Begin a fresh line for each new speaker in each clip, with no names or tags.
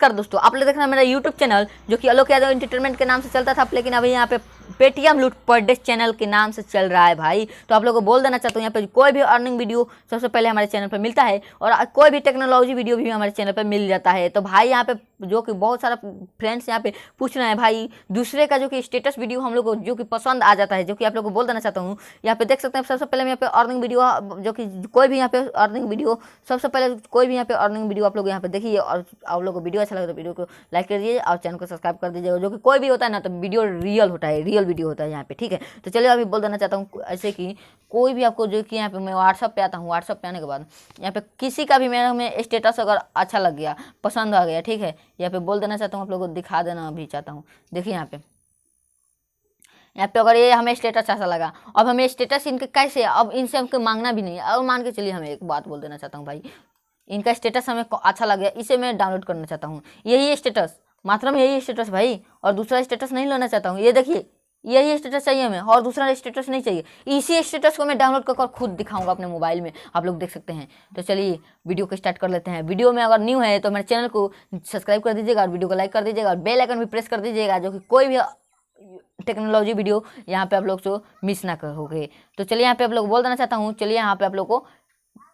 नमस्कार दोस्तों, आप लोग देख रहे हैं मेरा यूट्यूब चैनल जो कि आलोक यादव एंटरटेनमेंट के नाम से चलता था, लेकिन अभी यहाँ पे पेटीएम लूट पर डे चैनल के नाम से चल रहा है भाई। तो आप लोगों को बोल देना चाहता हूँ, यहाँ पे कोई भी अर्निंग वीडियो सबसे पहले हमारे चैनल पर मिलता है और कोई भी टेक्नोलॉजी वीडियो भी हमारे चैनल पर मिल जाता है। तो भाई यहाँ पे जो कि बहुत सारा फ्रेंड्स यहाँ पे पूछ रहे हैं भाई, दूसरे का जो कि स्टेटस वीडियो हम लोग को जो कि पसंद आ जाता है, जो कि आप लोग को बोल देना चाहता हूँ। यहाँ पे देख सकते हैं सबसे पहले यहाँ पे अर्निंग वीडियो, जो कि कोई भी यहाँ पे अर्निंग वीडियो, सबसे पहले कोई भी यहाँ पे अर्निंग वीडियो आप लोग यहाँ पे देखिए, और आप लोग को वीडियो अच्छा लगे तो वीडियो को लाइक कर दीजिए और चैनल को सब्सक्राइब कर दीजिएगा। जो कि कोई भी होता है ना, तो वीडियो रियल होता है, रियल वीडियो होता है यहाँ पे, ठीक है। तो चलिए अभी बोल देना चाहता हूँ ऐसे कि कोई भी आपको जो कि यहाँ पे मैं व्हाट्सअप पे आता हूँ, व्हाट्सअप पे आने के बाद यहाँ पे किसी का भी मेरा में स्टेटस अगर अच्छा लग गया, पसंद आ गया, ठीक है, यहाँ पे बोल देना चाहता हूँ, आप लोगों को दिखा देना भी चाहता हूँ। देखिए यहाँ पे अगर ये हमें स्टेटस अच्छा लगा, अब हमें स्टेटस इनके कैसे, अब इनसे हमको मांगना भी नहीं है। अब मान के चलिए, हमें एक बात बोल देना चाहता हूँ भाई, इनका स्टेटस हमें अच्छा लग गया, इसे मैं डाउनलोड करना चाहता हूँ, यही स्टेटस, मात्र में यही स्टेटस भाई, और दूसरा स्टेटस नहीं लेना चाहता हूँ। ये देखिए, यही स्टेटस चाहिए हमें और दूसरा स्टेटस नहीं चाहिए। इसी स्टेटस को मैं डाउनलोड कर खुद दिखाऊंगा अपने मोबाइल में, आप लोग देख सकते हैं। तो चलिए वीडियो को स्टार्ट कर लेते हैं। वीडियो में अगर न्यू है तो मेरे चैनल को सब्सक्राइब कर दीजिएगा और वीडियो को लाइक कर दीजिएगा और बेल आइकन भी प्रेस कर दीजिएगा, जो कि कोई भी टेक्नोलॉजी वीडियो यहाँ पे आप लोग जो मिस ना करोगे। तो चलिए यहाँ पे आप लोग बोल देना चाहता हूँ, चलिए यहाँ पे आप लोग को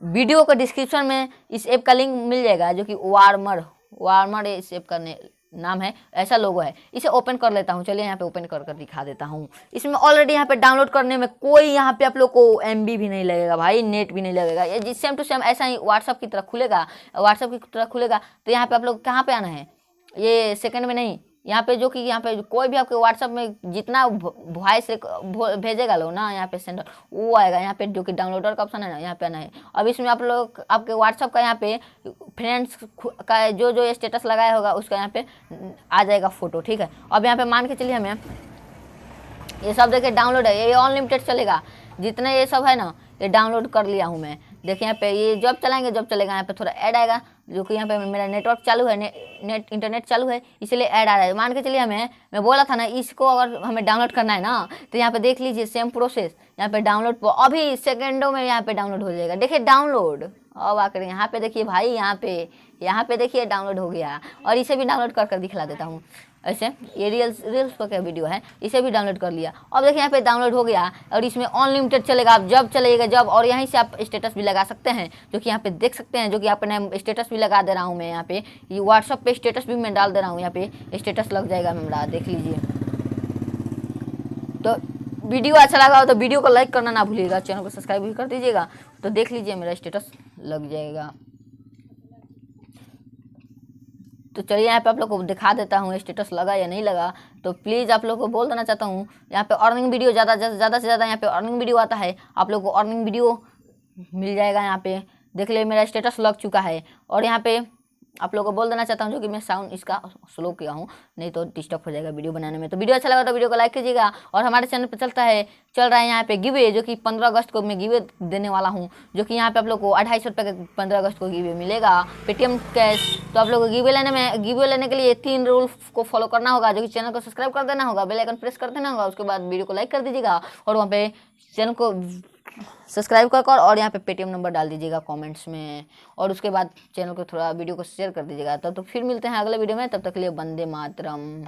वीडियो का डिस्क्रिप्शन में इस ऐप का लिंक मिल जाएगा, जो कि वार्मर इस ऐप का नाम है, ऐसा लोगो है। इसे ओपन कर लेता हूँ। चलिए यहाँ पे ओपन कर दिखा देता हूँ। इसमें ऑलरेडी यहाँ पे डाउनलोड करने में कोई यहाँ पे आप लोग को एमबी भी नहीं लगेगा भाई, नेट भी नहीं लगेगा। ये सेम टू सेम ऐसा ही व्हाट्सअप की तरह खुलेगा, तो यहाँ पे आप लोग कहाँ पे आना है, ये सेकंड में नहीं, यहाँ पे जो कि यहाँ पे कोई भी आपके व्हाट्सअप में जितना वॉइस भेजेगा लोग ना, यहाँ पे सेंडर वो आएगा। यहाँ पे जो कि डाउनलोडर का ऑप्शन है ना, यहाँ पे आना है। अब इसमें आप लोग आपके व्हाट्सअप का यहाँ पे फ्रेंड्स का जो स्टेटस लगाया होगा उसका यहाँ पे आ जाएगा फोटो, ठीक है। अब यहाँ पे मान के चलिए हमें ये सब देखिए डाउनलोड है, ये अनलिमिटेड चलेगा, जितने ये सब है ना ये डाउनलोड कर लिया हूँ मैं। देखिए यहाँ पे ये जब चलेगा यहाँ पे थोड़ा ऐड आएगा, जो कि यहाँ पे मेरा नेटवर्क चालू है, इंटरनेट चालू है, इसलिए ऐड आ रहा है। मान के चलिए मैं बोला था ना, इसको अगर हमें डाउनलोड करना है ना, तो यहाँ पे देख लीजिए सेम प्रोसेस, यहाँ पे डाउनलोड अभी सेकेंडों में यहाँ पे डाउनलोड हो जाएगा। देखिए डाउनलोड, अब आकर यहाँ पे देखिए भाई, यहाँ पे देखिए डाउनलोड हो गया। और इसे भी डाउनलोड कर दिखला देता हूँ। ऐसे ये रील्स पर क्या वीडियो है, इसे भी डाउनलोड कर लिया। अब देखिए यहाँ पे डाउनलोड हो गया और इसमें अनलिमिटेड चलेगा, आप जब चलेगा जब, और यहीं से आप स्टेटस भी लगा सकते हैं, जो कि यहाँ पे देख सकते हैं, जो कि आपने स्टेटस भी लगा दे रहा हूँ मैं। यहाँ पे ये व्हाट्सअप पे स्टेटस भी मैं डाल दे रहा हूँ, यहाँ पे स्टेटस लग जाएगा मेरा, देख लीजिए। तो वीडियो अच्छा लगा हो तो वीडियो को लाइक करना ना भूलिएगा, चैनल को सब्सक्राइब भी कर दीजिएगा। तो देख लीजिए मेरा स्टेटस लग जाएगा। तो चलिए यहाँ पे आप लोग को दिखा देता हूँ स्टेटस लगा या नहीं लगा। तो प्लीज़ आप लोग को बोल देना चाहता हूँ, यहाँ पे अर्निंग वीडियो ज़्यादा से ज़्यादा यहाँ पे अर्निंग वीडियो आता है, आप लोग को अर्निंग वीडियो मिल जाएगा। यहाँ पे देख ले मेरा स्टेटस लग चुका है। और यहाँ पे आप लोगों को बोल देना चाहता हूँ, जो कि मैं साउंड इसका स्लो किया हूँ, नहीं तो डिस्टर्ब हो जाएगा वीडियो बनाने में। तो वीडियो अच्छा लगा तो वीडियो को लाइक कीजिएगा। और हमारे चैनल पर चल रहा है यहाँ पे गिवे, जो कि 15 अगस्त को मैं गिवे देने वाला हूँ, जो कि यहाँ पे आप लोग को 250 रुपये का 15 अगस्त को गिवे मिलेगा, पेटीएम कैश। तो आप लोग को गिवे लेने के लिए 3 रूल को फॉलो करना होगा, जो कि चैनल को सब्सक्राइब कर देना होगा, बेल आइकन प्रेस कर देना होगा, उसके बाद वीडियो को लाइक कर दीजिएगा और वहाँ पे चैनल को सब्सक्राइब कर और यहाँ पे पेटीएम नंबर डाल दीजिएगा कमेंट्स में, और उसके बाद चैनल को थोड़ा वीडियो को शेयर कर दीजिएगा। तब तो फिर मिलते हैं अगले वीडियो में, तब तक के लिए वंदे मातरम।